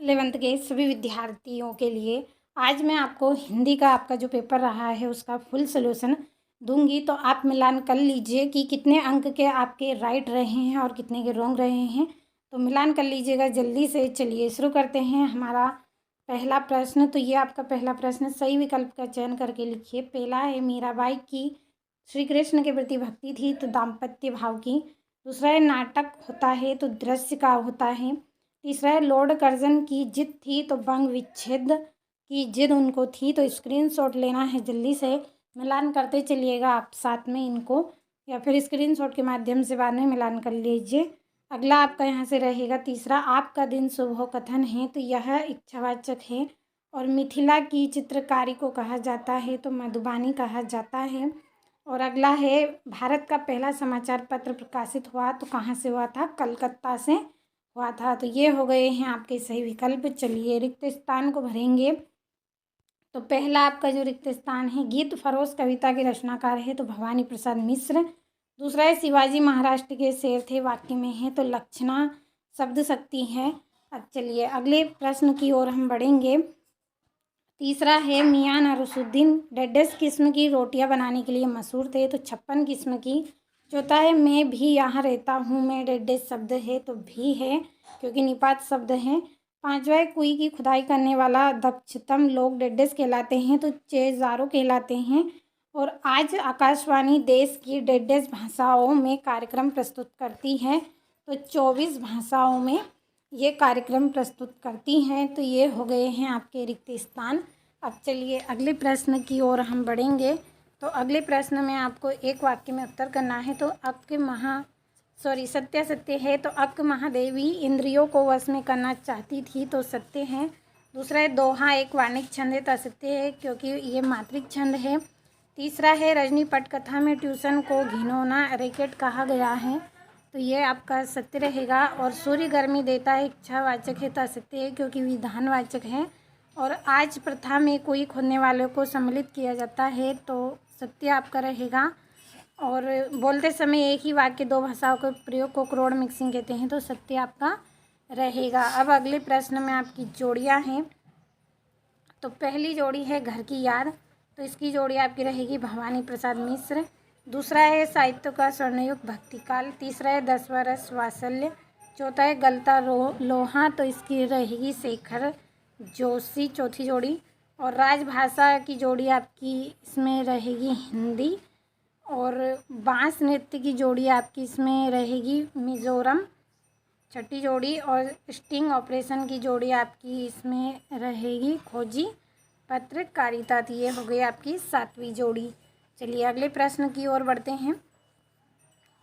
11th के सभी विद्यार्थियों के लिए आज मैं आपको हिंदी का आपका जो पेपर रहा है उसका फुल सॉल्यूशन दूंगी। तो आप मिलान कर लीजिए कि कितने अंक के आपके राइट रहे हैं और कितने के रॉन्ग रहे हैं। तो मिलान कर लीजिएगा जल्दी से। चलिए शुरू करते हैं। हमारा पहला प्रश्न, तो ये आपका पहला प्रश्न, सही विकल्प का चयन करके लिखिए। पहला है मीराबाई की श्री कृष्ण के प्रति भक्ति थी तो दाम्पत्य भाव की। दूसरा है नाटक होता है तो दृश्य का होता है। तीसरा है लॉर्ड कर्जन की जिद थी तो भंग विच्छेद की जिद उनको थी। तो स्क्रीनशॉट लेना है जल्दी से, मिलान करते चलिएगा आप साथ में इनको, या फिर स्क्रीनशॉट के माध्यम से बाद में मिलान कर लीजिए। अगला आपका यहाँ से रहेगा तीसरा, आपका दिन शुभ हो कथन है तो यह इच्छावाचक है और मिथिला की चित्रकारी को कहा जाता है तो मधुबानी कहा जाता है। और अगला है भारत का पहला समाचार पत्र प्रकाशित हुआ तो कहाँ से हुआ था? कलकत्ता से हुआ था। तो ये हो गए हैं आपके सही विकल्प। चलिए रिक्त स्थान को भरेंगे। तो पहला आपका जो रिक्त स्थान है, गीत फरोश कविता के रचनाकार है तो भवानी प्रसाद मिश्र। दूसरा है शिवाजी महाराष्ट्र के शेर थे वाक्य में है तो लक्षणा शब्द शक्ति है। अब चलिए अगले प्रश्न की ओर हम बढ़ेंगे। तीसरा है मियां नरुसुद्दीन डेढ़ किस्म की रोटियां बनाने के लिए मशहूर थे तो 56 किस्म की। चौथा है मैं भी यहाँ रहता हूँ, मैं डेढ़ शब्द है तो भी है क्योंकि निपात शब्द है। पांचवा है कुई की खुदाई करने वाला दक्षतम लोग डेढ़ कहलाते हैं तो चेजारो कहलाते हैं। और आज आकाशवाणी देश की डेढ़ भाषाओं में कार्यक्रम प्रस्तुत करती है तो 24 भाषाओं में ये कार्यक्रम प्रस्तुत करती हैं। तो ये हो गए हैं आपके रिक्त स्थान। अब चलिए अगले प्रश्न की ओर हम बढ़ेंगे। तो अगले प्रश्न में आपको एक वाक्य में उत्तर करना है। तो सत्य सत्य है तो अक्क महादेवी इंद्रियों को वश में करना चाहती थी तो सत्य है। दूसरा है दोहा एक वार्णिक छंद है तो असत्य है क्योंकि ये मात्रिक छंद है। तीसरा है रजनी पटकथा में ट्यूशन को घिनौना रैकेट कहा गया है तो ये आपका सत्य रहेगा। और सूर्य गर्मी देता है इच्छावाचक है तो असत्य है क्योंकि विधानवाचक है। और आज प्रथा में कोई खोदने वाले को सम्मिलित किया जाता है तो सत्य आपका रहेगा। और बोलते समय एक ही वाक्य दो भाषाओं के प्रयोग को क्रोड मिक्सिंग कहते हैं तो सत्य आपका रहेगा। अब अगले प्रश्न में आपकी जोड़ियां हैं। तो पहली जोड़ी है घर की याद तो इसकी जोड़ी आपकी रहेगी भवानी प्रसाद मिश्र। दूसरा है साहित्य का स्वर्णयुग भक्तिकाल। तीसरा है 10 वर्ष वात्सल्य। चौथा है गलता लोहा तो इसकी रहेगी शेखर जोशी चौथी जोड़ी। और राजभाषा की जोड़ी आपकी इसमें रहेगी हिंदी। और बांस नृत्य की जोड़ी आपकी इसमें रहेगी मिजोरम छठी जोड़ी। और स्टिंग ऑपरेशन की जोड़ी आपकी इसमें रहेगी खोजी पत्रकारिता। तो ये हो गई आपकी सातवीं जोड़ी। चलिए अगले प्रश्न की ओर बढ़ते हैं।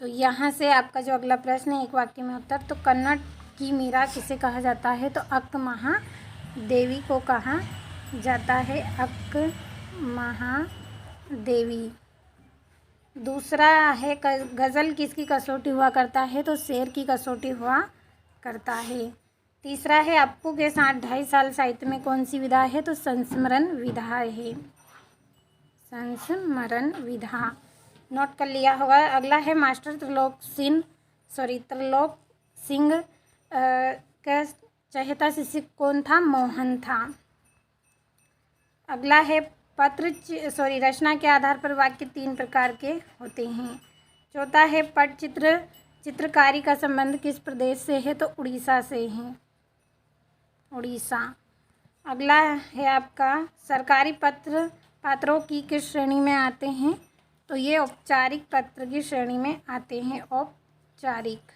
तो यहाँ से आपका जो अगला प्रश्न है एक वाक्य में उत्तर। तो कन्नड़ की मीरा किसे कहा जाता है तो अक्क महादेवी को कहा जाता है, अक्क महादेवी। दूसरा है गज़ल किसकी कसौटी हुआ करता है तो शेर की कसौटी हुआ करता है। तीसरा है अप्पू के साथ 2.5 साल साहित्य में कौन सी विधा है तो संस्मरण विधा है, संस्मरण विधा। नोट कर लिया होगा। अगला है मास्टर त्रिलोक सिंह का चहेता शिष्य कौन था? मोहन था। अगला है रचना के आधार पर वाक्य 3 प्रकार के होते हैं। चौथा है पटचित्र चित्रकारी का संबंध किस प्रदेश से है तो उड़ीसा से है, उड़ीसा। अगला है आपका सरकारी पात्रों की किस श्रेणी में आते हैं तो ये औपचारिक पत्र की श्रेणी में आते हैं, औपचारिक।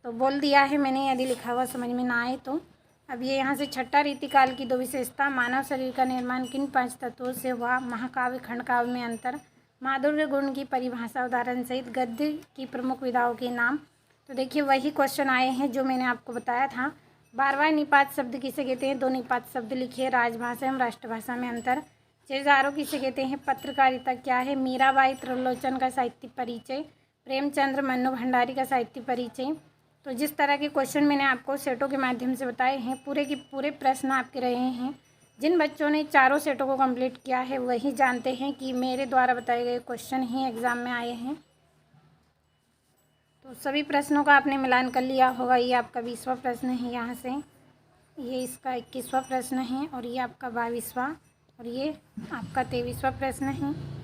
तो बोल दिया है मैंने, यदि लिखा हुआ समझ में ना आए तो। अब ये यहाँ से छठा रीतिकाल की 2 विशेषता, मानव शरीर का निर्माण किन 5 तत्वों से हुआ, महाकाव्य खंडकाव्य में अंतर, माधुर्य गुण की परिभाषा उदाहरण सहित, गद्य की प्रमुख विधाओं के नाम। तो देखिए वही क्वेश्चन आए हैं जो मैंने आपको बताया था। 12वां निपात शब्द किसे कहते हैं? 2 निपात शब्द लिखिए। राजभाषा एवं राष्ट्रभाषा में अंतर। चेजारो किसे कहते हैं? पत्रकारिता क्या है? मीराबाई त्रिलोचन का साहित्य परिचय। प्रेमचंद्र मन्नू भंडारी का साहित्य परिचय। तो जिस तरह के क्वेश्चन मैंने आपको सेटों के माध्यम से बताए हैं, पूरे के पूरे प्रश्न आपके रहे हैं। जिन बच्चों ने चारों सेटों को कंप्लीट किया है वही जानते हैं कि मेरे द्वारा बताए गए क्वेश्चन ही एग्ज़ाम में आए हैं। तो सभी प्रश्नों का आपने मिलान कर लिया होगा। ये आपका 20वां प्रश्न है यहाँ से। ये इसका 21वां प्रश्न है और ये आपका 22वां और ये आपका 23वां प्रश्न है।